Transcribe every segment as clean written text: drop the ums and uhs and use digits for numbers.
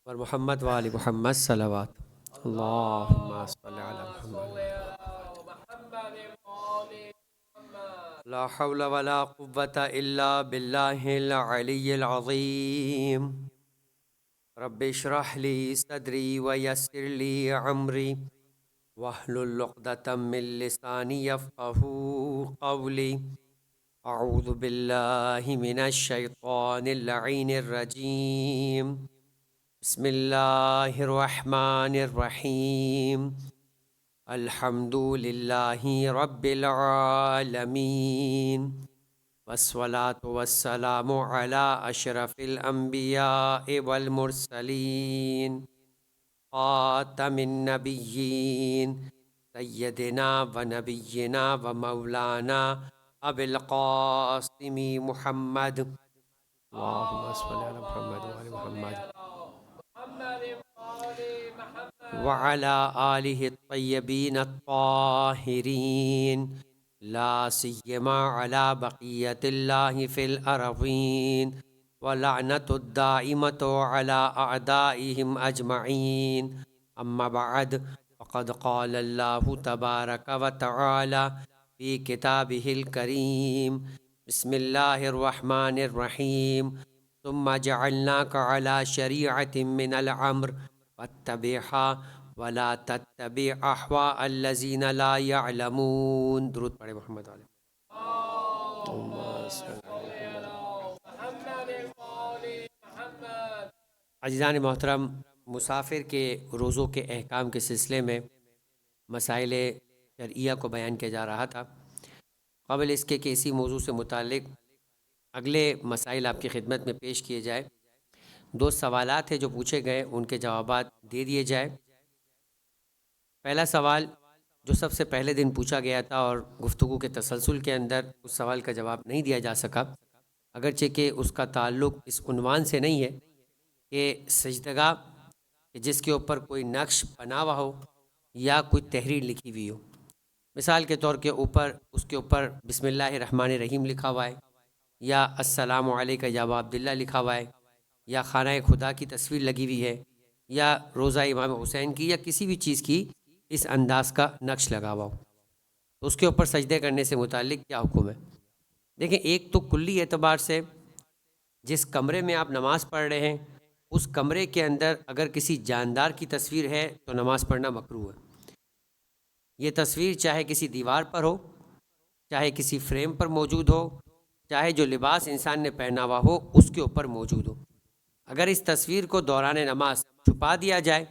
اور محمد وآل محمد صلوات اللہم صلی علی محمد لا حول ولا قوة الا باللہ العلی العظیم رب اشرح لی صدری ویسر لی عمری واحلل عقدۃ من لسانی یفقہوا قولی اعوذ باللہ من الشیطان اللعین الرجیم بسم اللہ الرحمن الرحیم الحمد للہ رب العالمین والصلاة والسلام علی اشرف الانبیاء والمرسلین خاتم النبیین سیدنا و نبینا و مولانا ابی القاسم محمد اللہم صلی علی محمد وعلی محمد وعلى آله الطيبين الطاهرين لا سيما على بقية الله في الأرضين ولعنة الدائمة على أعدائهم أجمعين أما بعد فقد قال الله تبارك وتعالى في كتابه الكريم بسم الله الرحمن الرحيم ثم جعلناك على شريعة من الأمر واتبعها ولا تتبع احواء الذين لا يعلمون درود پڑھے محمد علیہ عزیزان محترم، مسافر کے روزوں کے احکام کے سلسلے میں مسائل شرعیہ کو بیان کیا جا رہا تھا۔ قبل اس کے کہ اسی موضوع سے متعلق اگلے مسائل آپ کی خدمت میں پیش کیے جائے، دو سوالات ہیں جو پوچھے گئے، ان کے جوابات دے دیے جائے۔ پہلا سوال جو سب سے پہلے دن پوچھا گیا تھا اور گفتگو کے تسلسل کے اندر اس سوال کا جواب نہیں دیا جا سکا، اگرچہ کہ اس کا تعلق اس عنوان سے نہیں ہے کہ سجدگاہ جس کے اوپر کوئی نقش بنا ہوا ہو یا کوئی تحریر لکھی ہوئی ہو، مثال کے طور کے اوپر اس کے اوپر بسم اللہ الرحمن الرحیم لکھا ہوا ہے، یا السلام علیکم یا ابا عبداللہ لکھا ہوا ہے، یا خانہ خدا کی تصویر لگی ہوئی ہے، یا روضہ امام حسین کی، یا کسی بھی چیز کی اس انداز کا نقش لگا ہوا ہو، تو اس کے اوپر سجدے کرنے سے متعلق کیا حکم ہے؟ دیکھیں، ایک تو کلی اعتبار سے جس کمرے میں آپ نماز پڑھ رہے ہیں اس کمرے کے اندر اگر کسی جاندار کی تصویر ہے تو نماز پڑھنا مکروہ ہے۔ یہ تصویر چاہے کسی دیوار پر ہو، چاہے کسی فریم پر موجود ہو، چاہے جو لباس انسان نے پہنا ہوا ہو اس کے اوپر موجود ہو، اگر اس تصویر کو دوران نماز چھپا دیا جائے،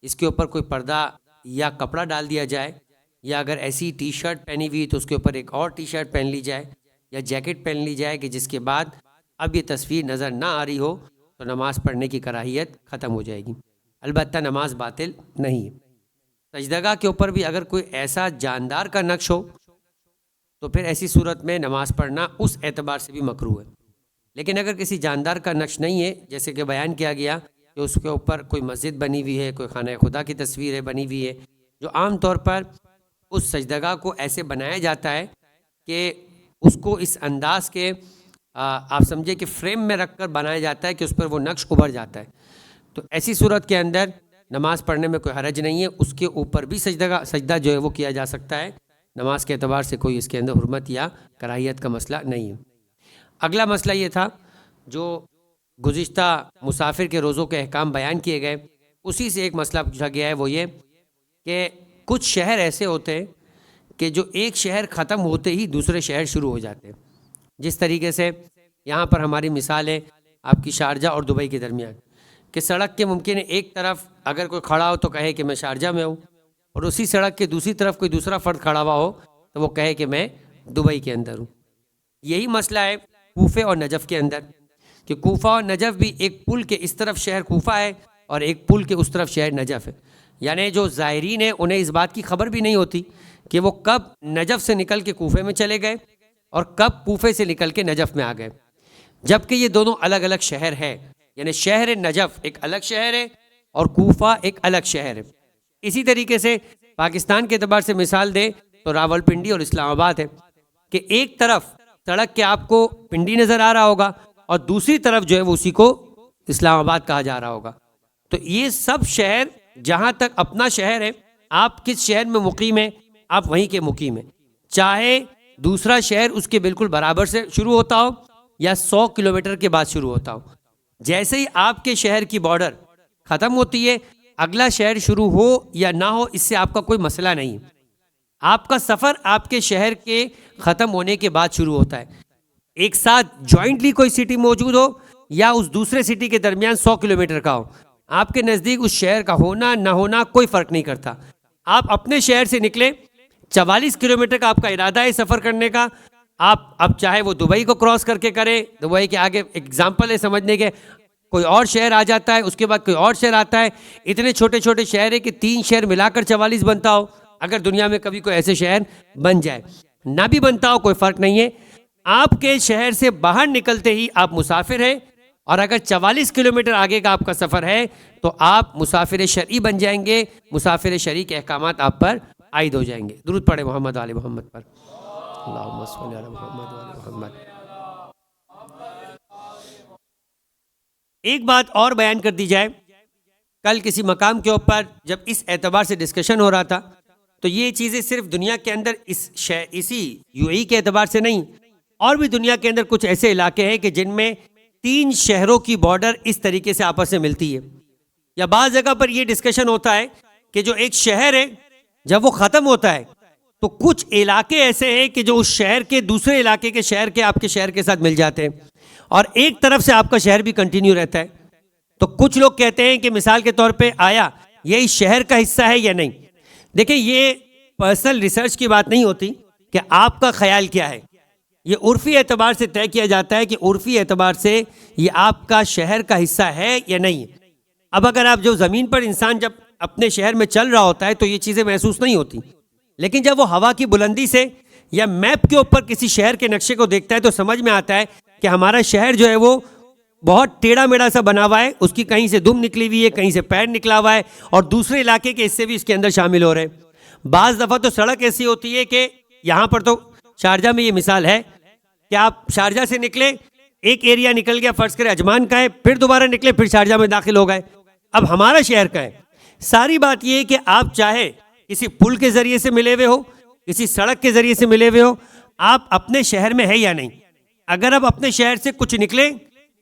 اس کے اوپر کوئی پردہ یا کپڑا ڈال دیا جائے، یا اگر ایسی ٹی شرٹ پہنی ہوئی تو اس کے اوپر ایک اور ٹی شرٹ پہن لی جائے یا جیکٹ پہن لی جائے کہ جس کے بعد اب یہ تصویر نظر نہ آ رہی ہو، تو نماز پڑھنے کی کراہیت ختم ہو جائے گی، البتہ نماز باطل نہیں ہے۔ سجدگاہ کے اوپر بھی اگر کوئی ایسا جاندار کا نقش ہو تو پھر ایسی صورت میں نماز پڑھنا اس اعتبار سے بھی مکروہ ہے۔ لیکن اگر کسی جاندار کا نقش نہیں ہے، جیسے کہ بیان کیا گیا کہ اس کے اوپر کوئی مسجد بنی ہوئی ہے، کوئی خانہ خدا کی تصویر ہے بنی ہوئی ہے، جو عام طور پر اس سجدگاہ کو ایسے بنایا جاتا ہے کہ اس کو اس انداز کے آپ سمجھے کہ فریم میں رکھ کر بنایا جاتا ہے کہ اس پر وہ نقش ابھر جاتا ہے، تو ایسی صورت کے اندر نماز پڑھنے میں کوئی حرج نہیں ہے، اس کے اوپر بھی سجدہ جو ہے وہ کیا جا سکتا ہے، نماز کے اعتبار سے کوئی اس کے اندر حرمت یا کراہیت کا مسئلہ نہیں ہے۔ اگلا مسئلہ یہ تھا جو گزشتہ مسافر کے روزوں کے احکام بیان کیے گئے، اسی سے ایک مسئلہ پوچھا گیا ہے، وہ یہ کہ کچھ شہر ایسے ہوتے ہیں کہ جو ایک شہر ختم ہوتے ہی دوسرے شہر شروع ہو جاتے ہیں، جس طریقے سے یہاں پر ہماری مثال ہے آپ کی شارجہ اور دبئی کے درمیان، کہ سڑک کے ممکن ہے ایک طرف اگر کوئی کھڑا ہو تو کہے کہ میں شارجہ میں ہوں، اور اسی سڑک کے دوسری طرف کوئی دوسرا فرد کھڑا ہوا ہو تو وہ کہے کہ میں دبئی کے اندر ہوں۔ یہی مسئلہ ہے کوفے اور نجف کے اندر، کہ کوفہ اور نجف بھی ایک پل کے اس طرف شہر کوفہ ہے اور ایک پل کے اس طرف شہر نجف ہے، یعنی جو زائرین ہیں انہیں اس بات کی خبر بھی نہیں ہوتی کہ وہ کب نجف سے نکل کے کوفے میں چلے گئے اور کب کوفے سے نکل کے نجف میں آ گئے، جبکہ یہ دونوں الگ الگ شہر ہے، یعنی شہر نجف ایک الگ شہر ہے اور کوفہ ایک الگ شہر ہے۔ اسی طریقے سے پاکستان کے اعتبار سے مثال دیں تو راول پنڈی اور اسلام آباد ہے، کہ ایک طرف سڑک کے آپ کو پنڈی نظر آ رہا ہوگا اور دوسری طرف جو ہے وہ اسی کو اسلام آباد کہا جا رہا ہوگا، تو یہ سب شہر، جہاں تک اپنا شہر ہے، آپ کس شہر میں مقیم ہیں آپ وہیں کے مقیم ہیں، چاہے دوسرا شہر اس کے بالکل برابر سے شروع ہوتا ہو یا 100 کلومیٹر کے بعد شروع ہوتا ہو. جیسے ہی آپ کے شہر کی بارڈر ختم ہوتی ہے، اگلا شہر شروع ہو یا نہ ہو، اس سے آپ کا کوئی مسئلہ نہیں. آپ کا سفر آپ کے شہر کے ختم ہونے کے بعد شروع ہوتا ہے. ایک ساتھ جوائنٹلی کوئی سٹی موجود ہو یا اس دوسرے سٹی کے درمیان 100 کلومیٹر کا ہو، آپ کے نزدیک اس شہر کا ہونا نہ ہونا کوئی فرق نہیں کرتا. آپ اپنے شہر سے نکلے، 44 کلومیٹر کا آپ کا ارادہ ہے سفر کرنے کا. آپ اب چاہے وہ دبئی کو کراس کر کے کریں، دبئی کے آگے ایگزامپل ہے سمجھنے کے، کوئی اور شہر آ جاتا ہے، اس کے بعد کوئی اور شہر آتا ہے. اتنے چھوٹے چھوٹے شہر ہے کہ 3 شہر ملا کر 44 بنتا ہو. اگر دنیا میں کبھی کوئی ایسے شہر بن جائے، نہ بھی بنتا ہو کوئی فرق نہیں ہے. آپ کے شہر سے باہر نکلتے ہی آپ مسافر ہیں، اور اگر 44 کلومیٹر آگے کا آپ کا سفر ہے تو آپ مسافر شرعی بن جائیں گے. مسافر شرعی کے احکامات آپ پر عائد ہو جائیں گے. درود پڑھیں محمد آل محمد پر. اللہم صلی علی محمد و آل محمد. ایک بات اور بیان کر دی جائے، کل کسی مقام کے اوپر جب اس اعتبار سے ڈسکشن ہو رہا تھا تو یہ چیزیں صرف دنیا کے اندر اسی یو اے کے اعتبار سے نہیں، اور بھی دنیا کے اندر کچھ ایسے علاقے ہیں کہ جن میں 3 شہروں کی بارڈر اس طریقے سے آپس میں ملتی ہے. یا بعض جگہ پر یہ ڈسکشن ہوتا ہے کہ جو ایک شہر ہے جب وہ ختم ہوتا ہے تو کچھ علاقے ایسے ہیں کہ جو اس شہر کے دوسرے علاقے کے شہر کے آپ کے شہر کے ساتھ مل جاتے ہیں، اور ایک طرف سے آپ کا شہر بھی کنٹینیو رہتا ہے. تو کچھ لوگ کہتے ہیں کہ مثال کے طور پہ آیا یہ اس شہر کا حصہ ہے یا نہیں. دیکھیں، یہ پرسنل ریسرچ کی بات نہیں ہوتی کہ آپ کا خیال کیا ہے، یہ عرفی اعتبار سے طے کیا جاتا ہے کہ عرفی اعتبار سے یہ آپ کا شہر کا حصہ ہے یا نہیں. اب اگر آپ جو زمین پر انسان جب اپنے شہر میں چل رہا ہوتا ہے تو یہ چیزیں محسوس نہیں ہوتی، لیکن جب وہ ہوا کی بلندی سے یا میپ کے اوپر کسی شہر کے نقشے کو دیکھتا ہے تو سمجھ میں آتا ہے کہ ہمارا شہر جو ہے وہ بہت ٹیڑھا میڑھا سا بنا ہوا ہے، اس کی کہیں سے دم نکلی ہوئی ہے، کہیں سے پیر نکلا ہوا ہے، اور دوسرے علاقے کے حصے بھی اس کے اندر شامل ہو رہے ہیں. بعض دفعہ تو سڑک ایسی ہوتی ہے کہ یہاں پر تو شارجہ میں یہ مثال ہے کہ آپ شارجہ سے نکلے، ایک ایریا نکل گیا، فرض کرے اجمان کا ہے، پھر دوبارہ نکلے، پھر شارجہ میں داخل ہو گئے، اب ہمارا شہر کا ہے. ساری بات یہ ہے کہ آپ چاہے کسی پل کے ذریعے سے ملے ہوئے ہو، کسی سڑک کے ذریعے سے ملے ہوئے ہو، آپ اپنے شہر میں ہے یا نہیں. اگر آپ اپنے شہر سے کچھ نکلے،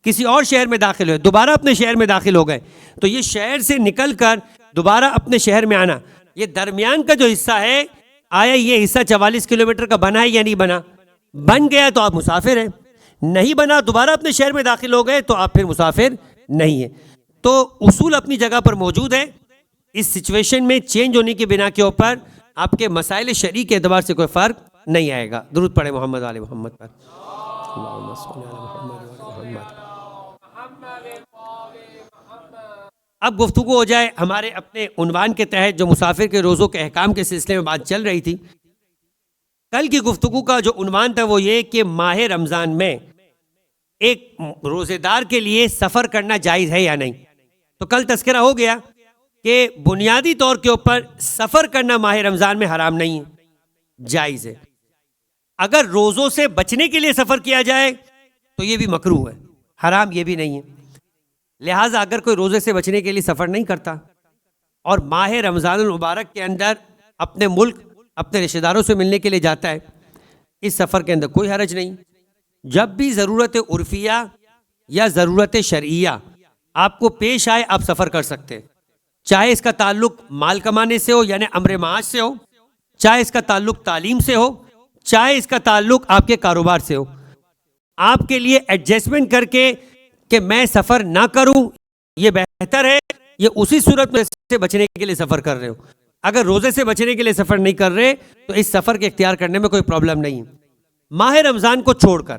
کسی اور شہر میں داخل ہوئے، دوبارہ اپنے شہر میں داخل ہو گئے، تو یہ شہر سے نکل کر دوبارہ اپنے شہر میں آنا، یہ درمیان کا جو حصہ ہے، آیا یہ حصہ 44 کلومیٹر کا بنا ہے یا نہیں بنا؟ بن گیا تو آپ مسافر ہیں، نہیں بنا دوبارہ اپنے شہر میں داخل ہو گئے تو آپ پھر مسافر نہیں ہیں. تو اصول اپنی جگہ پر موجود ہے. اس سچویشن میں چینج ہونے کی بنا کے اوپر آپ کے مسائل شرعی کے اعتبار سے کوئی فرق نہیں آئے گا. درود پڑھیں محمد آل محمد پر. اللہم صلی علی محمد و آل محمد. اب گفتگو ہو جائے ہمارے اپنے عنوان کے تحت جو مسافر کے روزوں کے احکام کے سلسلے میں بات چل رہی تھی. کل کی گفتگو کا جو عنوان تھا وہ یہ کہ ماہ رمضان میں ایک روزے دار کے لیے سفر کرنا جائز ہے یا نہیں. تو کل تذکرہ ہو گیا کہ بنیادی طور کے اوپر سفر کرنا ماہ رمضان میں حرام نہیں ہے، جائز ہے. اگر روزوں سے بچنے کے لیے سفر کیا جائے تو یہ بھی مکروہ ہے، حرام یہ بھی نہیں ہے. لہٰذا اگر کوئی روزے سے بچنے کے لیے سفر نہیں کرتا اور ماہ رمضان المبارک کے اندر اپنے ملک اپنے رشتہ داروں سے ملنے کے لیے جاتا ہے، اس سفر کے اندر کوئی حرج نہیں. جب بھی ضرورت عرفیہ یا ضرورت شرعیہ آپ کو پیش آئے آپ سفر کر سکتے ہیں، چاہے اس کا تعلق مال کمانے سے ہو یعنی امر معاش سے ہو، چاہے اس کا تعلق تعلیم سے ہو، چاہے اس کا تعلق آپ کے کاروبار سے ہو. آپ کے لیے ایڈجسٹمنٹ کر کے کہ میں سفر نہ کروں یہ بہتر ہے، یہ اسی صورت میں سے بچنے کے لیے سفر کر رہے ہو. اگر روزے سے بچنے کے لیے سفر نہیں کر رہے تو اس سفر کے اختیار کرنے میں کوئی پرابلم نہیں. ماہ رمضان کو چھوڑ کر،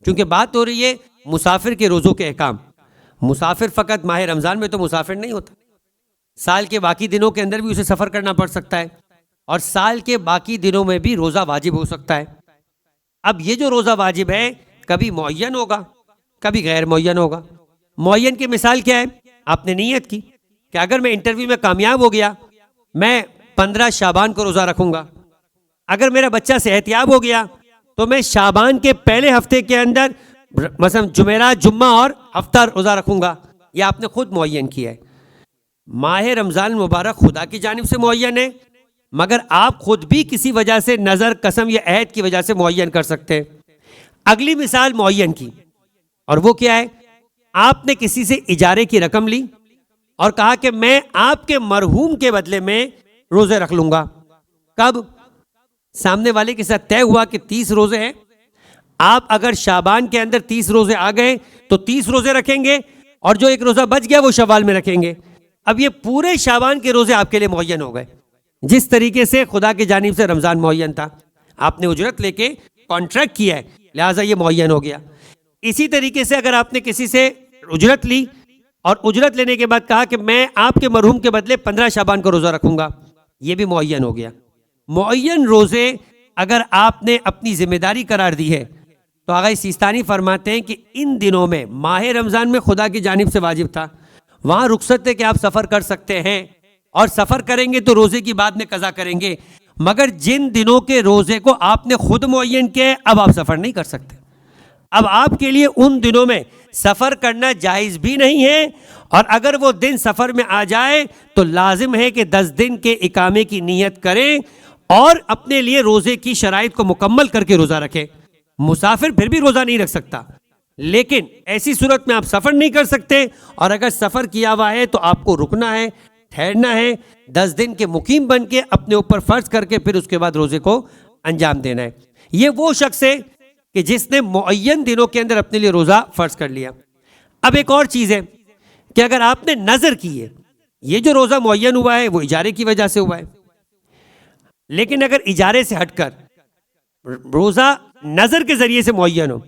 کیونکہ بات ہو رہی ہے مسافر کے روزوں کے احکام، مسافر فقط ماہ رمضان میں تو مسافر نہیں ہوتا، سال کے باقی دنوں کے اندر بھی اسے سفر کرنا پڑ سکتا ہے، اور سال کے باقی دنوں میں بھی روزہ واجب ہو سکتا ہے. اب یہ جو روزہ واجب ہے کبھی معین ہوگا کبھی غیر معین ہوگا. معین کی مثال کیا ہے؟ آپ نے نیت کی کہ اگر میں انٹرویو میں کامیاب ہو گیا میں 15 شعبان کو روزہ رکھوں گا. اگر میرا بچہ صحتیاب ہو گیا تو میں شعبان کے پہلے ہفتے کے اندر مثلا جمعرات، جمعہ اور ہفتہ روزہ رکھوں گا. یہ آپ نے خود معین کیا ہے. ماہ رمضان المبارک خدا کی جانب سے معین ہے، مگر آپ خود بھی کسی وجہ سے نظر، قسم یا عہد کی وجہ سے معین کر سکتے ہیں۔ اگلی مثال معین کی، اور وہ کیا ہے؟ آپ نے کسی سے اجارے کی رقم لی اور کہا کہ میں آپ کے مرحوم کے بدلے میں روزے رکھ لوں گا۔ کب؟ سامنے والے کے ساتھ طے ہوا کہ 30 روزے ہیں، آپ اگر شعبان کے اندر 30 روزے آ گئے تو 30 روزے رکھیں گے، اور جو ایک روزہ بچ گیا وہ شوال میں رکھیں گے۔ اب یہ پورے شعبان کے روزے آپ کے لیے معین ہو گئے، جس طریقے سے خدا کی جانب سے رمضان معین تھا، آپ نے اجرت لے کے کانٹریکٹ کیا ہے، لہٰذا یہ معین ہو گیا۔ اسی طریقے سے اگر آپ نے کسی سے اجرت لی اور اجرت لینے کے بعد کہا کہ میں آپ کے مرحوم کے بدلے 15 شعبان کا روزہ رکھوں گا، یہ بھی معین ہو گیا۔ معین روزے اگر آپ نے اپنی ذمہ داری قرار دی ہے تو آغا سیستانی فرماتے ہیں کہ ان دنوں میں، ماہ رمضان میں خدا کی جانب سے واجب تھا، وہاں رخصت ہے کہ آپ سفر کر سکتے ہیں، اور سفر کریں گے تو روزے کی بعد میں قضا کریں گے، مگر جن دنوں کے روزے کو آپ نے خود معین کیا ہے اب آپ سفر نہیں کر سکتے۔ اب آپ کے لیے ان دنوں میں سفر کرنا جائز بھی نہیں ہے، اور اگر وہ دن سفر میں آ جائے تو لازم ہے کہ 10 دن کے اقامے کی نیت کریں اور اپنے لیے روزے کی شرائط کو مکمل کر کے روزہ رکھیں۔ مسافر پھر بھی روزہ نہیں رکھ سکتا، لیکن ایسی صورت میں آپ سفر نہیں کر سکتے، اور اگر سفر کیا ہوا ہے تو آپ کو رکنا ہے، ٹھہرنا ہے، 10 دن کے مقیم بن کے اپنے اوپر فرض کر کے پھر اس کے بعد روزے کو انجام دینا ہے۔ یہ وہ شخص ہے کہ جس نے معین دنوں کے اندر اپنے لیے روزہ فرض کر لیا۔ اب ایک اور چیز ہے کہ اگر آپ نے نظر کی ہے، یہ جو روزہ معین ہوا ہے وہ اجارے کی وجہ سے ہوا ہے، لیکن اگر اجارے سے ہٹ کر روزہ نظر کے ذریعے سے معین ہو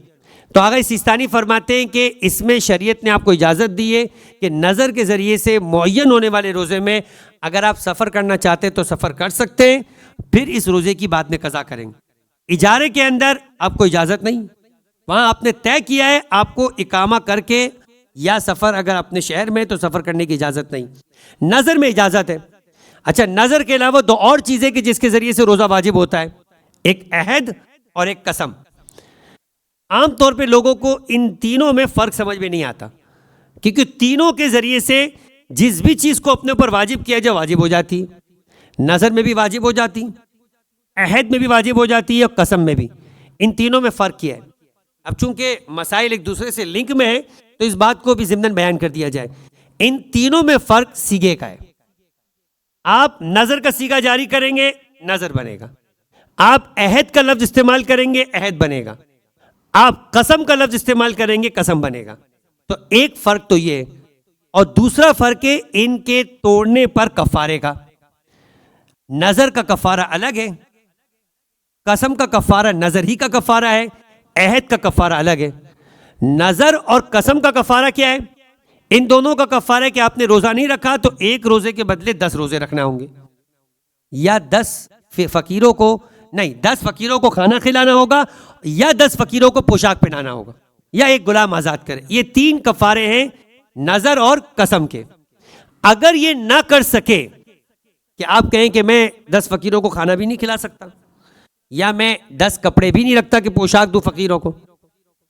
تو آغا سیستانی فرماتے ہیں کہ اس میں شریعت نے آپ کو اجازت دی ہے کہ نظر کے ذریعے سے معین ہونے والے روزے میں اگر آپ سفر کرنا چاہتے تو سفر کر سکتے ہیں، پھر اس روزے کی بعد میں قضا کریں گے۔ اجارے کے اندر آپ کو اجازت نہیں، وہاں آپ نے طے کیا ہے آپ کو اقامہ کر کے، یا سفر اگر اپنے شہر میں تو سفر کرنے کی اجازت نہیں۔ نظر میں اجازت ہے۔ اچھا، نظر کے علاوہ 2 اور چیزیں کہ جس کے ذریعے سے روزہ واجب ہوتا ہے، ایک عہد اور ایک قسم۔ عام طور پہ لوگوں کو ان تینوں میں فرق سمجھ میں نہیں آتا، کیونکہ تینوں کے ذریعے سے جس بھی چیز کو اپنے اوپر واجب کیا جائے واجب ہو جاتی، نظر میں بھی واجب ہو جاتی، عہد میں بھی واجب ہو جاتی ہے، اور قسم میں بھی۔ ان تینوں میں فرق کیا ہے؟ اب چونکہ مسائل ایک دوسرے سے لنک میں ہے تو اس بات کو بھی ضمناً بیان کر دیا جائے۔ ان تینوں میں فرق سیگے کا ہے۔ آپ نظر کا سیگا جاری کریں گے، نظر بنے گا۔ آپ عہد کا لفظ استعمال کریں گے، عہد بنے گا۔ آپ قسم کا لفظ استعمال کریں گے، قسم بنے گا۔ تو ایک فرق تو یہ ہے، اور دوسرا فرق ہے ان کے توڑنے پر کفارے کا۔ نظر کا کفارہ الگ ہے، قسم کا کفارہ نظر ہی کا کفارہ ہے، عہد کا کفارہ الگ ہے۔ نظر اور قسم کا کفارہ کیا ہے؟ ان دونوں کا کفارہ ہے کہ آپ نے روزہ نہیں رکھا تو ایک روزے کے بدلے 10 روزے رکھنا ہوں گے، یا 10 فقیروں کو نہیں 10 فقیروں کو کھانا کھلانا ہوگا، یا 10 فقیروں کو پوشاک پہنانا ہوگا، یا ایک غلام آزاد کرے۔ یہ 3 کفارے ہیں نظر اور قسم کے۔ اگر یہ نہ کر سکے کہ آپ کہیں کہ میں 10 فقیروں کو کھانا بھی نہیں کھلا سکتا، یا میں 10 کپڑے بھی نہیں رکھتا کہ پوشاک دوں فقیروں کو،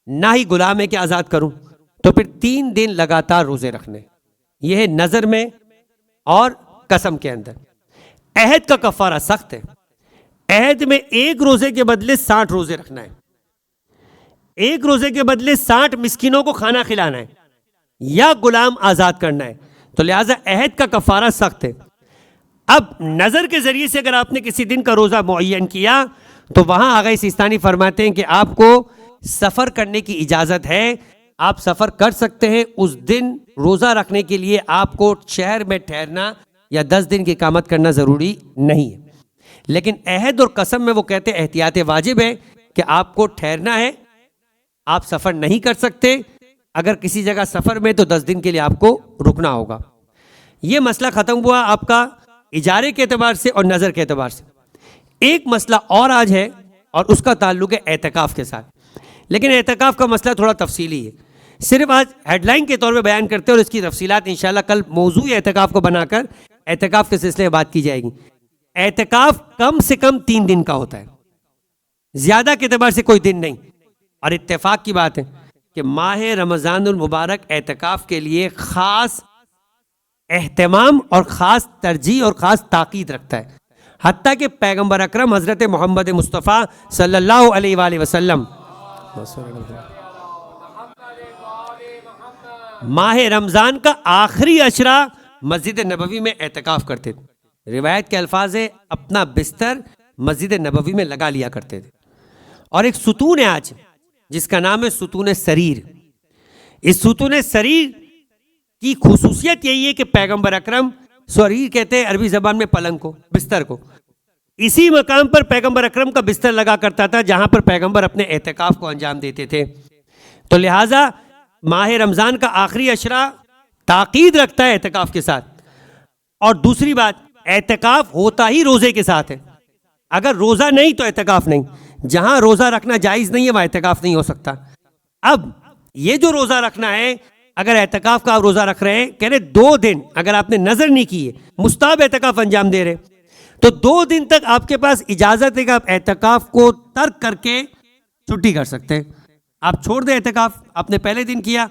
نہ ہی غلام ہے کہ آزاد کروں، تو پھر 3 دن لگاتار روزے رکھنے۔ یہ ہے نظر میں اور قسم کے اندر۔ عہد کا کفارہ سخت ہے۔ عہد میں ایک روزے کے بدلے 60 روزے رکھنا ہے، ایک روزے کے بدلے 60 مسکینوں کو کھانا کھلانا ہے، یا غلام آزاد کرنا ہے۔ تو لہٰذا عہد کا کفارہ سخت ہے۔ اب نظر کے ذریعے سے اگر آپ نے کسی دن کا روزہ معین کیا تو وہاں آغا سیستانی فرماتے ہیں کہ آپ کو سفر کرنے کی اجازت ہے، آپ سفر کر سکتے ہیں۔ اس دن روزہ رکھنے کے لیے آپ کو شہر میں ٹھہرنا یا 10 دن کی اقامت کرنا ضروری نہیں ہے، لیکن عہد اور قسم میں وہ کہتے ہیں احتیاط واجب ہے کہ آپ کو ٹھہرنا ہے، آپ سفر نہیں کر سکتے۔ اگر کسی جگہ سفر میں تو 10 دن کے لیے آپ کو رکنا ہوگا۔ یہ مسئلہ ختم ہوا آپ کا اجارے کے اعتبار سے اور نظر کے اعتبار سے۔ ایک مسئلہ اور آج ہے، اور اس کا تعلق ہے اعتکاف کے ساتھ، لیکن اعتکاف کا مسئلہ تھوڑا تفصیلی ہے، صرف آج ہیڈ لائن کے طور پہ بیان کرتے ہیں، اور اس کی تفصیلات انشاءاللہ کل موضوع اعتکاف کو بنا کر اعتکاف کے سلسلے میں بات کی جائے گی۔ اعتکاف کم سے کم 3 دن کا ہوتا ہے، زیادہ کے اعتبار سے کوئی دن نہیں، اور اتفاق کی بات ہے کہ ماہ رمضان المبارک اعتکاف کے لیے خاص اہتمام اور خاص ترجیح اور خاص تاکید رکھتا ہے، حتیٰ کہ پیغمبر اکرم حضرت محمد مصطفیٰ صلی اللہ علیہ وآلہ وسلم ماہ رمضان کا آخری عشرہ مسجد نبوی میں اعتکاف کرتے تھے۔ روایت کے الفاظ ہے اپنا بستر مسجد نبوی میں لگا لیا کرتے تھے۔ اور ایک ستون ہے آج جس کا نام ہے ستون سریر۔ اس ستون سریر کی خصوصیت یہی ہے کہ پیغمبر اکرم، سریر کہتے ہیں عربی زبان میں پلنگ کو، بستر کو، اسی مقام پر پیغمبر اکرم کا بستر لگا کرتا تھا جہاں پر پیغمبر اپنے اعتکاف کو انجام دیتے تھے۔ تو لہٰذا ماہ رمضان کا آخری عشرہ تاکید رکھتا ہے اعتکاف کے ساتھ۔ اور دوسری بات، اعتکاف ہوتا ہی روزے کے ساتھ ہے۔ اگر روزہ نہیں تو اعتکاف نہیں، جہاں روزہ رکھنا جائز نہیں ہے وہاں اعتکاف نہیں ہو سکتا۔ اب یہ جو روزہ رکھنا ہے، اگر اعتکاف کا آپ روزہ رکھ رہے ہیں، کہہ رہے 2 دن اگر آپ نے نظر نہیں کی ہے، مستحب اعتکاف انجام دے رہے، تو 2 دن تک آپ کے پاس اجازت ہے کہ آپ اعتکاف کو ترک کر کے چھٹی کر سکتے ہیں۔ آپ چھوڑ دیں اعتکاف، آپ نے پہلے دن کیا،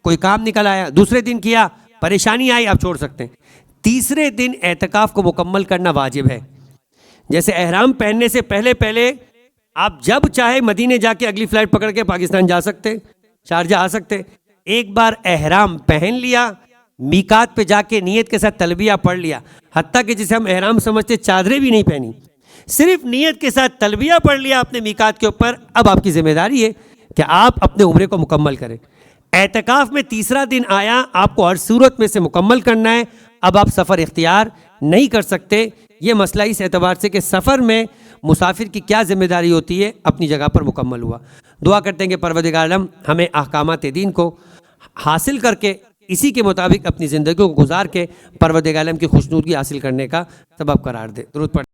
کوئی کام نکل آیا، دوسرے دن کیا، پریشانی آئی، آپ چھوڑ سکتے ہیں۔ تیسرے دن اعتکاف کو مکمل کرنا واجب ہے۔ جیسے احرام پہننے سے پہلے آپ جب چاہے مدینے جا کے اگلی فلائٹ پکڑ کے پاکستان جا سکتے، شارجہ آ سکتے۔ ایک بار احرام پہن لیا، میقات پہ جا کے نیت کے ساتھ تلبیہ پڑھ لیا، حتیٰ کہ جسے ہم احرام سمجھتے چادریں بھی نہیں پہنی، صرف نیت کے ساتھ تلبیہ پڑھ لیا اپنے میقات کے اوپر، اب آپ کی ذمہ داری ہے کہ آپ اپنے عمرے کو مکمل کریں۔ اعتکاف میں تیسرا دن آیا، آپ کو ہر صورت میں سے مکمل کرنا ہے۔ اب آپ سفر اختیار نہیں کر سکتے۔ یہ مسئلہ اس اعتبار سے کہ سفر میں مسافر کی کیا ذمہ داری ہوتی ہے اپنی جگہ پر مکمل ہوا۔ دعا کرتے ہیں کہ پروردگار عالم ہمیں احکامات دین کو حاصل کر کے اسی کے مطابق اپنی زندگی کو گزار کے پروردگار عالم کی خوشنودی حاصل کرنے کا سبب قرار دے۔ درود پڑھ